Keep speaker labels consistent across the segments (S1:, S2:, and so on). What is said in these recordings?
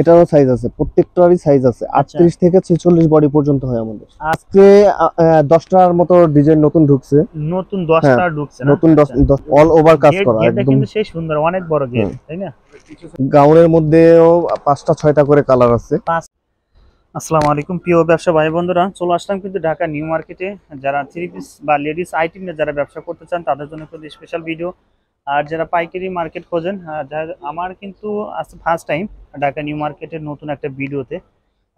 S1: এটারও সাইজ আছে, প্রত্যেকটারই সাইজ আছে। 38 থেকে 46 বডি পর্যন্ত হয় আমাদের। আজকে 10টার মতো ডিজাইন নতুন ঢুকছে।
S2: নতুন 10টা ঢুকছে না?
S1: নতুন 10 অল ওভার কাজ করা
S2: গেটটা
S1: একদম।
S2: কিন্তু সেই সুন্দর, অনেক বড় গেট, তাই না?
S1: গাউনের মধ্যেও 5টা 6টা করে কালার আছে।
S2: আসসালামু আলাইকুম প্রিয় ব্যবসা ভাই বন্ধুরা, চলে আসলাম কিন্তু ঢাকা নিউ মার্কেটে। যারা থ্রি পিস বা লেডিস আইটেম নিয়ে যারা ব্যবসা করতে চান তাদের জন্য কিন্তু স্পেশাল ভিডিও। আর যারা পাইকারি মার্কেট খোঁজেন, আমার কিন্তু আজ ফার্স্ট টাইম ঢাকা নিউ মার্কেটের নতুন একটা ভিডিওতে।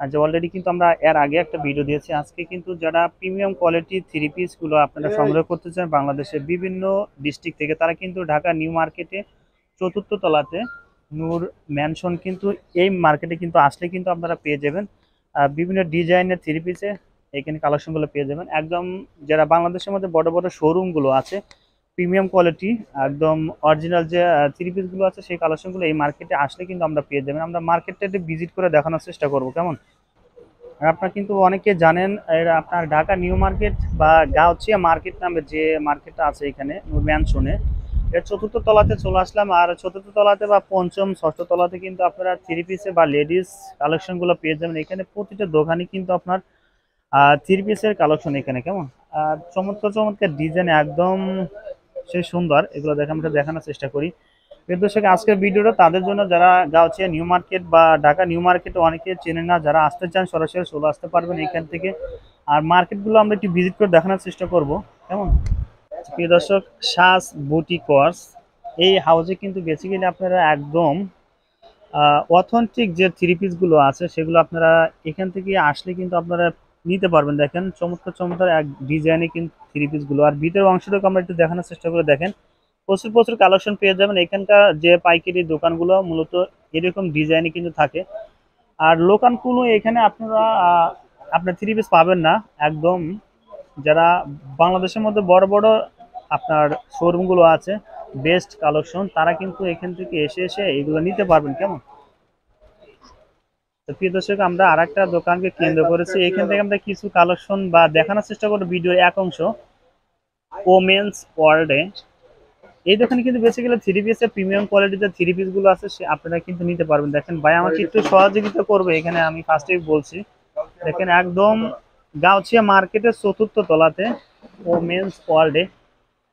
S2: আর যে অলরেডি কিন্তু আমরা এর আগে একটা ভিডিও দিয়েছি। আজকে কিন্তু যারা প্রিমিয়াম কোয়ালিটি থ্রি পিসগুলো আপনারা সংগ্রহ করতে চান বাংলাদেশের বিভিন্ন ডিস্ট্রিক্ট থেকে, তারা কিন্তু ঢাকা নিউ মার্কেটে 4র্থ তলাতে নূর ম্যানশন কিন্তু এই মার্কেটে কিন্তু আসলে কিন্তু আপনারা পেয়ে যাবেন বিভিন্ন ডিজাইনের থ্রি পিসে এখানে কালেকশনগুলো পেয়ে যাবেন। একদম যারা বাংলাদেশের মধ্যে বড় বড় শোরুমগুলো আছে প্রিমিয়াম কোয়ালিটি একদম অরিজিনাল যে থ্রি পিসগুলো আছে সেই কালেকশনগুলো এই মার্কেটে আসলে কিন্তু আমরা পেয়ে যাবেন। আমরা মার্কেটটাতে ভিজিট করে দেখানোর চেষ্টা করব, কেমন? আর আপনারা কিন্তু অনেকে জানেন আপনার ঢাকা নিউ মার্কেট বা গাউছিয়া মার্কেট নামে যে মার্কেটটা আছে এখানে নূর ম্যানশনে, এর 4র্থ তলাতে চলে আসলাম। আর 4র্থ তলাতে বা 5ম 6ষ্ঠ তলাতে কিন্তু আপনারা থ্রি পিসে বা লেডিস কালেকশনগুলো পেয়ে যাবেন। এখানে প্রতিটা দোকানে কিন্তু আপনার থ্রি পিসের কালেকশন এখানে, কেমন? চমৎকার চমৎকার ডিজাইন একদম সে সুন্দর, এগুলো আমরা দেখানোর চেষ্টা করি। দর্শক, আজকের ভিডিওটা তাদের জন্য যারা গাউছিয়া নিউ মার্কেট বা ঢাকা নিউ মার্কেটে অনেকে চেনেন না, যারা আসতে চান সরাসরি চলে আসতে পারবেন এখান থেকে। আর মার্কেটগুলো আমরা একটু ভিজিট করে দেখানোর চেষ্টা করব, কেমন? প্রিয় দর্শক, সাজ বুটিক ওয়ার্স এই হাউসে কিন্তু বেসিক্যালি আপনারা একদম অথেন্টিক যে থ্রি পিসগুলো আছে সেগুলো আপনারা এখান থেকে আসলে কিন্তু আপনারা নিতে পারবেন। দেখেন চমৎকার চমৎকার এক ডিজাইনে কিন্তু থ্রি পিসগুলো। আর ভিতরের অংশটাকে আমরা একটু দেখানোর চেষ্টা করে দেখেন, প্রচুর প্রচুর কালেকশন পেয়ে যাবেন। এখানকার যে পাইকারি দোকানগুলো মূলত এরকম ডিজাইনে কিন্তু থাকে। আর লোকালগুলো এখানে আপনারা আপনার থ্রি পিস পাবেন না। একদম যারা বাংলাদেশের মধ্যে বড় বড় আপনার শোরুমগুলো আছে বেস্ট কালেকশন, তারা কিন্তু এখান থেকে এসে এসে এগুলো নিতে পারবেন, কেমন? তো প্রিয় দর্শক, আমরা আর একটা দোকানকে কেন্দ্র করেছি, এখান থেকে আমরা কিছু কালেকশন বা দেখানোর চেষ্টা করবো ভিডিওর এক অংশ। ওমেন্স ওয়ার্ল্ডে এই দোকানে কিন্তু বেসিক্যালি থ্রি পিস এর প্রিমিয়াম কোয়ালিটির যে থ্রি পিস গুলো আছে সে আপনারা কিন্তু নিতে পারবেন। দেখেন ভাই আমাকে একটু সহযোগিতা করবে এখানে, আমি ফার্স্টেই বলছি। দেখেন একদম গাউছিয়া মার্কেটের 4র্থ তলাতে ওমেন্স ওয়ার্ল্ডে।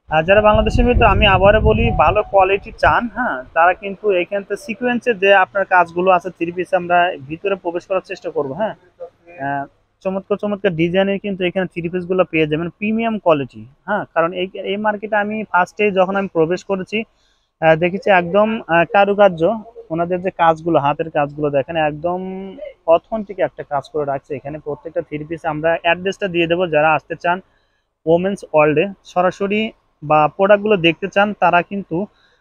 S2: আর যারা বাংলাদেশের ভিতরে, আমি আবারও বলি, ভালো কোয়ালিটি চান, হ্যাঁ, তারা কিন্তু এখান থেকে সিকোয়েন্সের যে আপনার কাজগুলো আছে থ্রি পিস আমরা ভিতরে প্রবেশ করার চেষ্টা করবো। হ্যাঁ, চমৎকার চমৎকার ডিজাইনের কিন্তু এখানে থ্রি পিস গুলো পেয়ে যাবেন প্রিমিয়াম কোয়ালিটি। হ্যাঁ, কারণ এই মার্কেটে আমি ফার্স্টে যখন আমি প্রবেশ করেছি দেখেছি একদম কারুকার্য, ওনাদের যে কাজগুলো হাতের কাজগুলো দেখেন একদম অথেন্টিক একটা কাজ করে রাখছে এখানে। প্রত্যেকটা থ্রি পিসে আমরা অ্যাড্রেসটা দিয়ে দেবো, যারা আসতে চান ওমেন্স ওয়ার্ল্ডে সরাসরি বা প্রোডাক্টগুলো দেখতে চান তারা কিন্তু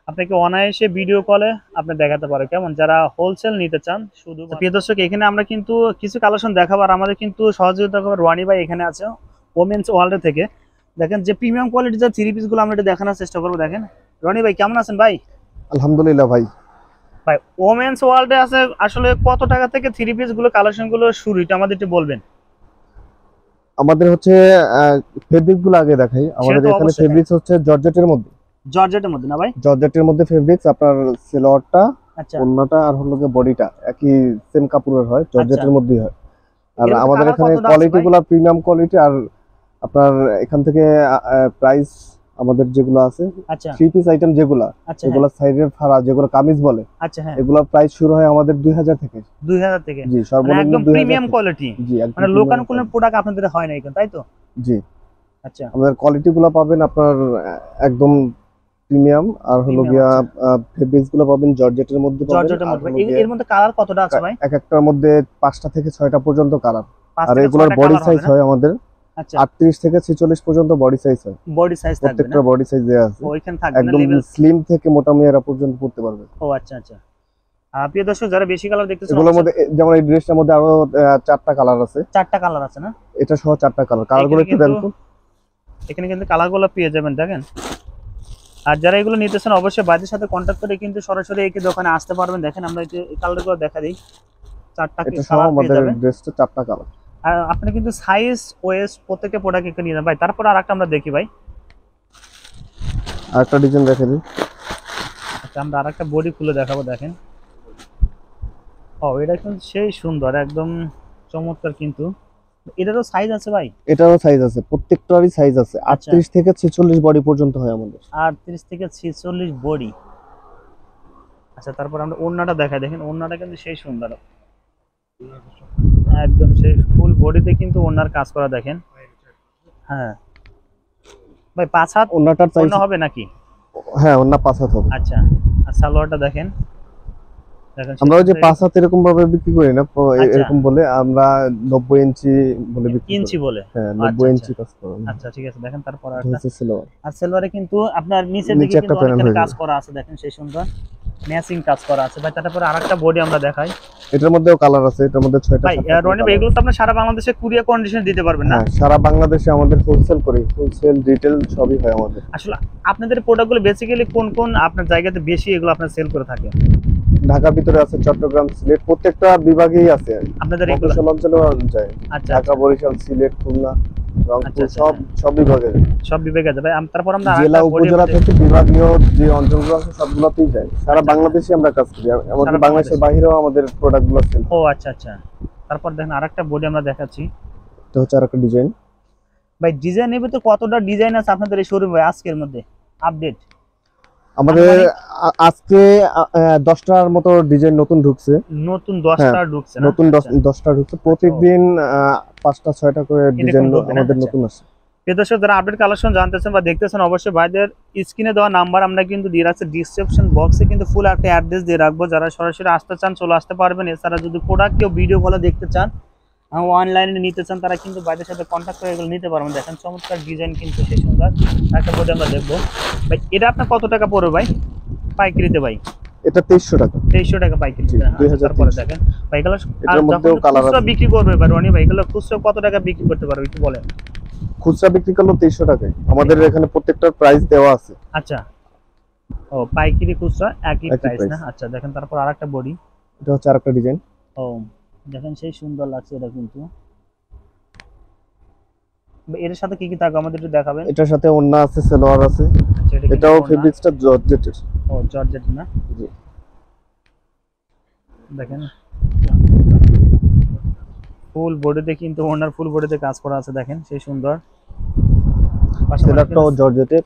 S2: আপনাকে অনায়াসে ভিডিও কলে আপনি দেখাতে পারে, কেমন? যারা হোলসেল নিতে চান শুধু। প্রিয় দর্শক, এখানে আমরা কিন্তু কিছু কালেকশন দেখাবো। আর আমাদের কিন্তু সহযোগিতা করবে রনি ভাই, এখানে আছে ওমেন্স ওয়ার্ল্ড থেকে। দেখেন যে প্রিমিয়াম কোয়ালিটির যে থ্রি পিসগুলো আমরা এটা দেখানোর চেষ্টা করবো। দেখেন রনি ভাই, কেমন আছেন ভাই?
S1: আলহামদুলিল্লাহ ভাই।
S2: ভাই ওমেন্স ওয়ার্ল্ডে আছে আসলে কত টাকা থেকে থ্রি পিসগুলো কালেকশনগুলো শুরু, এটা আমাদের একটু বলবেন।
S1: আমাদের হচ্ছে ফেব্রিক গুলো আগে দেখাই। আমাদের এখানে ফেব্রিক্স হচ্ছে জর্জেটের মধ্যে।
S2: জর্জেটের মধ্যে না ভাই?
S1: জর্জেটের মধ্যে ফেব্রিক্স আপনার সেলোয়ারটা,
S2: আচ্ছা,
S1: ওন্নাটা আর হলো বডিটা একই সেম কাপড়ের হয়, জর্জেটের মধ্যেই হয়। আর
S2: এর
S1: আমাদের
S2: কালার
S1: এখানে
S2: কতটা আছে
S1: কোয়ালিটি
S2: ভাই?
S1: গুলো প্রিমিয়াম কোয়ালিটি। আর আপনার এখান থেকে প্রাইস আমাদের যেগুলো আছে
S2: আচ্ছা,
S1: থ্রি পিস আইটেম যেগুলো,
S2: আচ্ছা,
S1: এগুলো সাইডের ফাড়া যেগুলো কামিজ বলে,
S2: আচ্ছা, হ্যাঁ,
S1: এগুলো প্রাইস শুরু হয় আমাদের 2000 থেকে।
S2: 2000 থেকে?
S1: জি,
S2: মানে
S1: সর্বনিম্ন
S2: একদম
S1: 2000
S2: প্রিমিয়াম
S1: থেকে।
S2: কোয়ালিটি,
S1: জি, একদম
S2: মানে লোকাল
S1: প্রিমিয়াম
S2: কোনো
S1: কোয়ালিটি।
S2: প্রোডাক্ট আপনাদের হয় না এখানে, তাই তো?
S1: জি,
S2: আচ্ছা,
S1: আমাদের কোয়ালিটি গুলো পাবেন আপনার একদম প্রিমিয়াম। আর হলো
S2: প্রিমিয়াম।
S1: গিয়া
S2: আচ্ছা,
S1: ফেব্রিক্স গুলো পাবেন জর্জেটের মধ্যে পাবেন।
S2: জর্জেটের
S1: আর
S2: মধ্যে
S1: হলো
S2: এর মধ্যে কালার কতটা আছে ভাই?
S1: এক একটার মধ্যে 5টা থেকে 6টা পর্যন্ত কালার।
S2: 5
S1: আর
S2: থেকে
S1: এগুলোর
S2: 6টা
S1: বডি
S2: কালার
S1: সাইজ
S2: হবে না?
S1: হয় আমাদের
S2: আচ্ছা,
S1: 38 থেকে 46 পর্যন্ত বডি সাইজ হয়।
S2: বডি সাইজ থাকবে না?
S1: প্রত্যেকটা বডি সাইজ দেয়া আছে,
S2: ওইখানে থাকবে না
S1: একদম
S2: লেভেল?
S1: স্লিম থেকে মোটা মেয়েরা পর্যন্ত পড়তে পারবে।
S2: ও আচ্ছা, আচ্ছা। প্রিয় দর্শক, যারা বেশি কালার দেখতেছেন,
S1: এগুলোর মধ্যে যেমন এই ড্রেসটার মধ্যে আরো 4টা কালার আছে।
S2: 4টা কালার আছে না?
S1: এটা সহ 4টা কালার। কালারগুলো একটু দেখুন।
S2: এখানে কিন্তু কালারগুলো পেয়ে যাবেন, দেখেন। আর যারা এগুলো নিতেছেন অবশ্যই বাইরের সাথে কন্ট্যাক্ট করে কিন্তু সরাসরি এই দোকানে আসতে পারবেন। দেখেন আমরা এই কালারগুলো দেখা দিই, 4টা
S1: এটা সহ
S2: কালার পেয়ে
S1: আমাদের
S2: যাবেন।
S1: ড্রেসটা 4টা কালার।
S2: আর আপনি কিন্তু সাইজ ওয়েস্ট প্রত্যেকটা প্রোডাক্ট একটু নিয়ে যান ভাই। তারপর আরেকটা আমরা দেখি ভাই।
S1: আরেকটা ডিজাইন দেখে দিই।
S2: আচ্ছা, আমরা আরেকটা বডি খুলে দেখাবো। দেখেন ও এটা কিন্তু সেই সুন্দর একদম চমৎকার। কিন্তু এটারও সাইজ আছে ভাই?
S1: এটারও সাইজ আছে, প্রত্যেকটারই সাইজ আছে।
S2: আচ্ছা।
S1: 38 থেকে 46 বডি পর্যন্ত হয় আমাদের।
S2: 38 থেকে 46 বডি। আচ্ছা, তারপর আমরা ওড়নাটা দেখাই। দেখেন ওড়নাটা কিন্তু সেই সুন্দর, একদম সেই ফুল বডিতে কিন্তু ওড়নার কাজ করা দেখেন। হ্যাঁ ভাই, 5 হাত
S1: ওড়নাটার সাইজ,
S2: ওড়না হবে নাকি?
S1: হ্যাঁ ওড়না 5 হাত হবে।
S2: আচ্ছা, আর সালোয়ারটা দেখেন। দেখেন
S1: আমরা ওই যে 5 হাত এরকম ভাবে বিক্রি করি না,
S2: আচ্ছা।
S1: এরকম বলে আমরা 90 ইঞ্চি বলে বিক্রি
S2: ইঞ্চি
S1: করি।
S2: বলে?
S1: হ্যাঁ
S2: আচ্ছা,
S1: 90 ইঞ্চি
S2: আচ্ছা।
S1: কাজ করা।
S2: আচ্ছা ঠিক আছে, দেখেন তারপর
S1: এটা
S2: আরেকটা।
S1: হচ্ছে সালোয়ার।
S2: আর সালোয়ারে কিন্তু আপনার নিচের দিকে
S1: নিচে একটা
S2: কিন্তু
S1: প্যানেল
S2: অনেকখানি
S1: হয়ে
S2: কাজ
S1: যাবে।
S2: করা আছে দেখেন, সেই সুন্দর ম্যাচিং কাজ করা আছে ভাই। তারপরে আরেকটা বডি আমরা দেখাই।
S1: এটার মধ্যেও কালার আছে, এটার মধ্যে 6টা
S2: ভাই রনি ভাই, এগুলো তো আপনি সারা বাংলাদেশে কুরিয়ার কন্ডিশন দিতে পারবেন না?
S1: হ্যাঁ সারা বাংলাদেশে আমাদের হোলসেল করি, হোলসেল রিটেল সবই হয় আমাদের।
S2: আসলে আপনাদের প্রোডাক্টগুলো বেসিক্যালি কোন কোন আপনার জায়গাতে বেশি এগুলো আপনার সেল করে থাকে?
S1: ঢাকার ভিতরে আছে, চট্টগ্রাম, সিলেট, প্রত্যেকটা বিভাগেই আছে
S2: আপনাদের এগুলো?
S1: মফস্বল অঞ্চলেও যায়।
S2: আচ্ছা
S1: ঢাকা, বরিশাল, সিলেট, খুলনা, রংপুর,
S2: আচ্ছা,
S1: সব বিভাগে যায়।
S2: সব বিভাগে যাবে। তারপর আমরা
S1: জেলা
S2: আরেকটা বডি
S1: উপজেলা থেকে বিভাগীয় যে অঞ্চলগুলো আছে সবগুলোতেই যায়। সারা বাংলাদেশে আমরা কাজ করি, এমনকি
S2: সারা
S1: বাংলাদেশের বাইরেও আমাদের প্রোডাক্টগুলো সেল।
S2: ও আচ্ছা আচ্ছা। তারপর দেখেন আরেকটা বডি আমরা দেখাচ্ছি।
S1: এটা হচ্ছে আরেকটা ডিজাইন।
S2: ভাই ডিজাইনের ভিতরে কতটা ডিজাইন আছে আপনাদের এই শোরুমে আজকের মধ্যে আপডেট?
S1: আমাদের আজকে 10টার মতো ডিজাইন নতুন ঢুকছে।
S2: নতুন 10টা ঢুকছে না?
S1: নতুন 10টা ঢুকছে। প্রত্যেকদিন 5টা 6টা করে ডিজাইন আমাদের নতুন আসে।
S2: প্রিয় দর্শক, যারা আপডেট কালেকশন জানতেছেন বা দেখতেছেন, অবশ্যই ভাইদের স্ক্রিনে দেওয়া নাম্বার আমরা কিন্তু দিয়ে রাখছি, ডিসক্রিপশন বক্সে কিন্তু ফুল একটা অ্যাড্রেস দিয়ে রাখবো। যারা সরাসরি আসতে চান চলে আসতে পারবেন। এছাড়া যদি প্রোডাক্ট কেউ ভিডিও কলে দেখতে চান, অনলাইনে নিতে চান, তারা কিন্তু ভাইদের সাথে কন্ট্যাক্ট করে এগুলো নিতে পারবেন। দেখেন চমৎকার ডিজাইন কিন্তু সেই সুন্দর। একটা বডি আমরা দেখবো ভাই, এটা আপনার কত টাকা পড়বে ভাই পাইকারিতে? ভাই
S1: এটা 2300 টাকা।
S2: 2300 টাকা পাইকারিতে। তারপরে দেখেন ভাই এগুলো
S1: এটার মধ্যেও কালার
S2: খুচরা
S1: আছে।
S2: বিক্রি করবে ভাই রনি ভাই, এগুলো খুচরা কত টাকা বিক্রি করতে পারবে একটু বলেন?
S1: খুচরা বিক্রি করলো 2300 টাকায়। আমাদের এখানে প্রত্যেকটার প্রাইস দেওয়া আছে।
S2: আচ্ছা, ও পাইকারি খুচরা একই
S1: একই
S2: প্রাইস না?
S1: price।
S2: আচ্ছা দেখেন তারপর আরেকটা বডি।
S1: এটা হচ্ছে আরেকটা ডিজাইন।
S2: ও দেখেন সেই সুন্দর লাগছে এটা কিন্তু। এর সাথে কি কি থাকবে আমাদের একটু দেখাবেন?
S1: এটার সাথে ওড়না আছে, সালোয়ার আছে।
S2: আচ্ছা, এটা
S1: এটাও ফেব্রিক্সটা জর্জেটের।
S2: ও জর্জেট না?
S1: জি।
S2: দেখেন ফুল বডিতে কিন্তু ওনার ফুল বডিতে কাজ করা আছে দেখেন সেই সুন্দর।
S1: সেলারটাও জর্জেটের।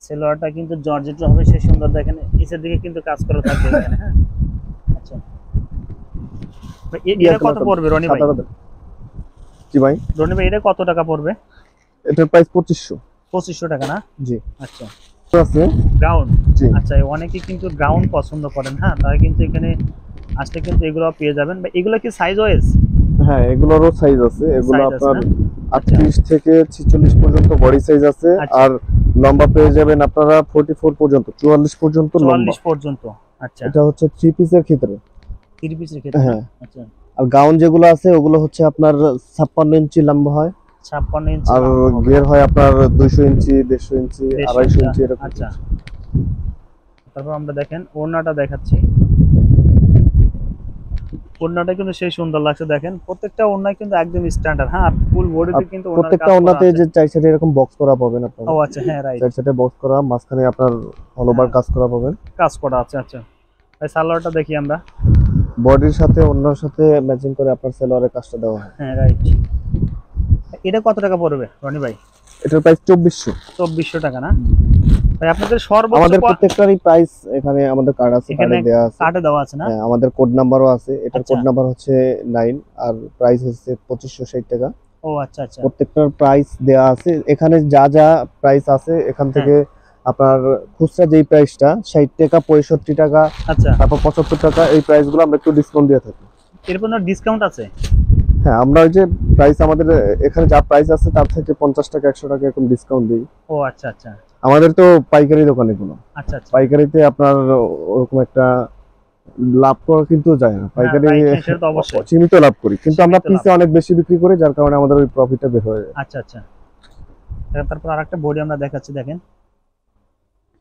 S2: সেলোয়ারটা কিন্তু জর্জেটের হবে সেই সুন্দর। দেখেন নিচের দিকে কিন্তু কাজ করা থাকবে এখানে। হ্যাঁ আচ্ছা, এটা কত পড়বে রনি ভাই?
S1: জি ভাই,
S2: রনি ভাই এটা কত টাকা পড়বে?
S1: এটার প্রাইস 2500।
S2: 2500 টাকা না?
S1: জি।
S2: আচ্ছা,
S1: আছে
S2: গ্রাউন্ড।
S1: জি।
S2: আচ্ছা, অনেকে কিন্তু গ্রাউন্ড পছন্দ করেন। হ্যাঁ, তারা কিন্তু এখানে আসলে কিন্তু এগুলো পেয়ে যাবেন। এগুলো কি সাইজ ওয়াইজ?
S1: হ্যাঁ এগুলোরও সাইজ আছে। এগুলো
S2: Size আছে
S1: আপনার
S2: না?
S1: 38 থেকে 46 পর্যন্ত বডি সাইজ আছে।
S2: আচ্ছা।
S1: আর লম্বা পেয়ে যাবেন আপনারা 44 পর্যন্ত, 44 পর্যন্ত লম্বা।
S2: 44 পর্যন্ত। আচ্ছা,
S1: এটা হচ্ছে 3 পিসের ক্ষেত্রে।
S2: 3 পিসের ক্ষেত্রে?
S1: হ্যাঁ।
S2: আচ্ছা,
S1: আর গাউন যেগুলো আছে ওগুলো হচ্ছে আপনার 56 ইঞ্চি লম্বা হয়।
S2: 56 ইঞ্চি
S1: আর
S2: লম্বা হবে।
S1: গিয়ার হয় আপনার 200 ইঞ্চি, 150 ইঞ্চি, 250 ইঞ্চি এরকম।
S2: আচ্ছা, তারপর আমরা দেখেন ওড়নাটা দেখাচ্ছি। ওড়নাটা কিন্তু সেই সুন্দর লাগছে দেখেন। প্রত্যেকটা ওড়না কিন্তু একদম স্ট্যান্ডার্ড। হ্যাঁ, ফুল বডিতে কিন্তু ওড়নার
S1: প্রত্যেকটা
S2: কাজ করা
S1: ওড়নাতে
S2: আছে।
S1: যে চার সাইডে এরকম বক্স করা পাবেন আপনারা।
S2: ও আচ্ছা, হ্যাঁ রাইট,
S1: চার সাইডে বক্স করা, মাঝখানে আপনার হলোবার কাজ করা পাবেন।
S2: কাজ করা আছে। আচ্ছা, এই সালোয়ারটা দেখি আমরা।
S1: বডির সাথে ওড়নার সাথে ম্যাচিং করে আপনার সালোয়ারের কাজটা দেওয়া হয়।
S2: হ্যাঁ রাইট। এটা কত টাকা পড়বে রনি ভাই?
S1: এটার প্রাইস 2400।
S2: 2400 টাকা না ভাই? আপনাদের সর্বোচ্চ
S1: আমাদের প্রত্যেকটারই প্রাইস এখানে আমাদের কার্ড আছে,
S2: এখানে
S1: কার্ডে দেওয়া আছে।
S2: কার্ডে দেওয়া আছে না?
S1: হ্যাঁ, আমাদের কোড নাম্বারও আছে। এটার
S2: আচ্ছা।
S1: কোড নাম্বার হচ্ছে 9 আর প্রাইস হচ্ছে 2560 টাকা।
S2: ও আচ্ছা আচ্ছা,
S1: প্রত্যেকটার প্রাইস দেওয়া আছে এখানে। যা যা প্রাইস আছে এখান থেকে আপনার খুচরা যেই প্রাইসটা 60 টাকা, 65 টাকা,
S2: আচ্ছা।
S1: তারপর 75 টাকা, এই প্রাইসগুলো আমরা একটু ডিসকাউন্ট দিয়ে থাকি।
S2: এর কোনো ডিসকাউন্ট আছে?
S1: হ্যাঁ, আমরা ওই যে প্রাইস আমাদের এখানে যা প্রাইস আছে তার থেকে 50 টাকা 100 টাকা এরকম ডিসকাউন্ট দিই।
S2: ও আচ্ছা আচ্ছা
S1: আমাদের তো পাইকারি দোকান এগুলো।
S2: আচ্ছা আচ্ছা,
S1: পাইকারিতে আপনার ওরকম একটা লাভ করা কিন্তু যায় না। পাইকারি
S2: সেটা তো অবশ্যই
S1: সীমিত লাভ করি, কিন্তু আমরা পিসে অনেক বেশি বিক্রি করি, যার কারণে আমাদের ওই প্রফিটটা বের হয়ে যায়।
S2: আচ্ছা আচ্ছা। তারপর আরেকটা বডি আমরা দেখাচ্ছি দেখেন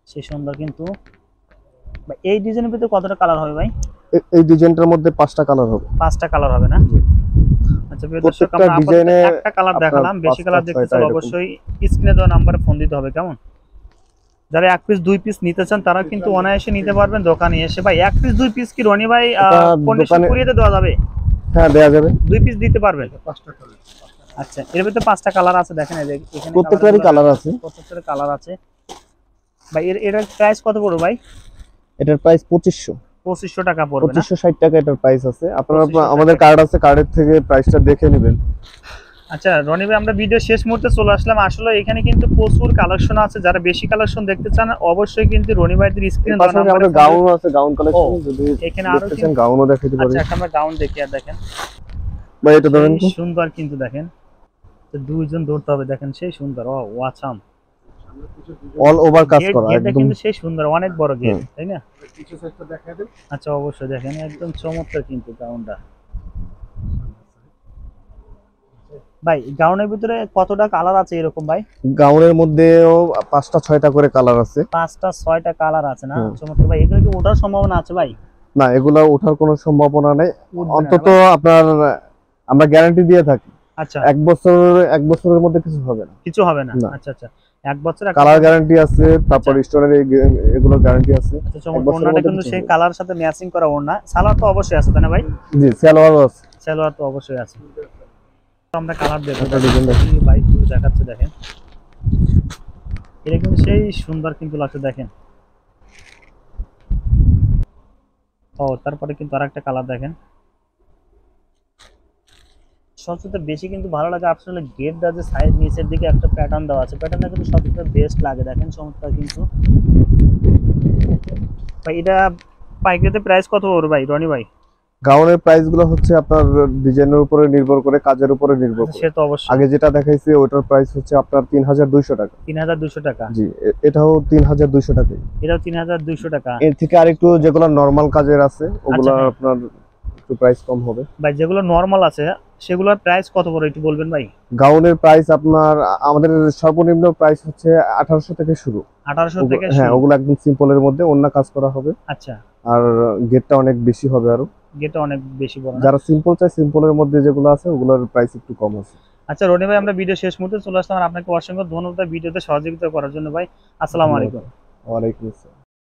S2: সেই সুন্দর কিন্তু। এই ডিজাইনের ভিতরে কতটা কালার হবে ভাই?
S1: এই ডিজাইনটার মধ্যে 5টা কালার হবে।
S2: 5টা কালার হবে না? আচ্ছা, প্রিয় দর্শক,
S1: প্রত্যেকটা
S2: আমরা
S1: ডিজাইনে
S2: একটা কালার দেখালাম। বেশি কালার দেখতে চাইলে অবশ্যই স্ক্রিনে দেওয়া নম্বরে ফোন দিতে হবে। কেমন? যারা 1 পিস 2 পিস নিতে চান তারা কিন্তু অনায়াসে নিতে পারবেন দোকানে এসে। ভাই 1 পিস 2 পিস কি রনি ভাই কন্ডিশন কুরিয়ারে দেওয়া যাবে?
S1: হ্যাঁ দেওয়া যাবে।
S2: 2 পিস দিতে পারবেন? 5টা কালার। আচ্ছা, এর ভিতরে 5টা কালার আছে, দেখেন এই যে এখানে
S1: প্রত্যেকটারই কালার আছে।
S2: প্রত্যেকটার কালার আছে। ভাই এর প্রাইস কত পড়বে ভাই?
S1: এটার প্রাইস 2500
S2: টাকা পড়বে না?
S1: 2560 টাকা এটার প্রাইস আছে। আপনারা
S2: 2500
S1: আমাদের কার্ড আছে, কার্ডের থেকে প্রাইসটা দেখে নেবেন।
S2: আচ্ছা রনি ভাই, আমরা ভিডিও শেষ মুহূর্তে চলে আসলাম। আসলে এখানে কিন্তু প্রচুর কালেকশন আছে, যারা বেশি কালেকশন দেখতে চান অবশ্যই কিন্তু রনি ভাইদের স্ক্রিনে দেওয়া
S1: পাশাপাশি আমাদের গাউন আছে, গাউন কালেকশন যদি
S2: এখানে আরো
S1: দেখতে চান গাউনও দেখাতে পারি।
S2: আচ্ছা, এখন আমরা গাউন দেখি। আর দেখেন
S1: ভাই এটা ধরেন তো
S2: সুন্দর কিন্তু, দেখেন তো দুইজন ধরতে হবে, দেখেন সেই সুন্দর। ও ওয়াচাম
S1: অল ওভার কাজ করা
S2: গেটটা
S1: একদম।
S2: কিন্তু সেই সুন্দর, অনেক বড় গেট, তাই না? আচ্ছা অবশ্যই দেখেন, একদম চমৎকার কিন্তু গাউনটা। ভাই গাউনের ভিতরে কতটা কালার আছে এরকম ভাই?
S1: গাউনের মধ্যেও 5টা 6টা করে কালার আছে।
S2: 5টা 6টা কালার আছে না? চমৎকার ভাই। এগুলো কি ওঠার সম্ভাবনা আছে ভাই?
S1: না, এগুলা ওঠার কোনো সম্ভাবনা নেই।
S2: উঠবে না
S1: অন্তত
S2: ভাই?
S1: আপনার আমরা গ্যারান্টি দিয়ে থাকি
S2: আচ্ছা,
S1: 1 বছরের মধ্যে কিছু হবে না।
S2: কিছু হবে না?
S1: না।
S2: আচ্ছা আচ্ছা, 1 বছর
S1: কালার গ্যারান্টি আছে, তারপর স্টোনের এগুলো গ্যারান্টি আছে।
S2: আচ্ছা,
S1: 1
S2: চমৎকার।
S1: বছরের
S2: ওড়নাটা
S1: মধ্যে
S2: কিন্তু
S1: কিছু
S2: সেই
S1: হবে না।
S2: কালার সাথে ম্যাচিং করা ওড়না। সালোয়ার তো অবশ্যই আছে, তাই না ভাই?
S1: জি, সালোয়ারও আছে।
S2: সালোয়ার তো অবশ্যই আছে। তো আমরা কালার দেখবো।
S1: একটা ডিজাইন দেখেন।
S2: ভাই একটু দেখাচ্ছে, দেখেন এটা কিন্তু সেই সুন্দর কিন্তু লাগছে, দেখেন। ও তারপরে কিন্তু আরেকটা কালার দেখেন। সবচেয়ে বেশি কিন্তু ভালো লাগে আসলে গেটটা, যে সাইড নিচের দিকে একটা প্যাটার্ন দেওয়া আছে, প্যাটার্নটা কিন্তু সবচেয়ে বেস্ট লাগে, দেখেন চমৎকার কিন্তু। ভাই এটা পাইকারিতে প্রাইস কত পড়বে ভাই রনি ভাই?
S1: গাউনের প্রাইস গুলো হচ্ছে আপনার ডিজাইনের উপরে নির্ভর করে, কাজের উপরে নির্ভর করে।
S2: সে তো অবশ্যই।
S1: আগে যেটা দেখাইছি ওটার প্রাইস হচ্ছে আপনার 3200 টাকা।
S2: 3200 টাকা?
S1: জি, এটাও 3200 টাকা।
S2: এটাও 3200 টাকা?
S1: এর থেকে আরেকটু যেগুলো নরমাল কাজের আছে ওগুলো
S2: হ্যাঁ।
S1: আপনার একটু প্রাইস কম হবে।
S2: ভাই যেগুলো নরমাল আছে সেগুলোর প্রাইস কত পড়ে একটু বলবেন ভাই?
S1: গাউনের প্রাইস আপনার আমাদের সর্বনিম্ন প্রাইস হচ্ছে 1800 থেকে শুরু।
S2: 1800 থেকে
S1: হ্যাঁ,
S2: শুরু?
S1: ওগুলো একদম সিম্পলের মধ্যে ওন্না কাজ করা হবে।
S2: আচ্ছা,
S1: আর গেটটা অনেক বেশি হবে আরো।
S2: গেটটা অনেক বেশি বড় না?
S1: যারা সিম্পল চায় সিম্পলের মধ্যে যেগুলো আছে ওগুলোর প্রাইস একটু কম আছে।
S2: আচ্ছা রনি ভাই, আমরা ভিডিও শেষ মুহূর্তে চলে আসলাম। আর আপনাকে অসংখ্য ধন্যবাদ ভিডিওতে সহযোগিতা করার জন্য ভাই। আসসালামু আলাইকুম।
S1: ওয়ালাইকুম আসসালাম।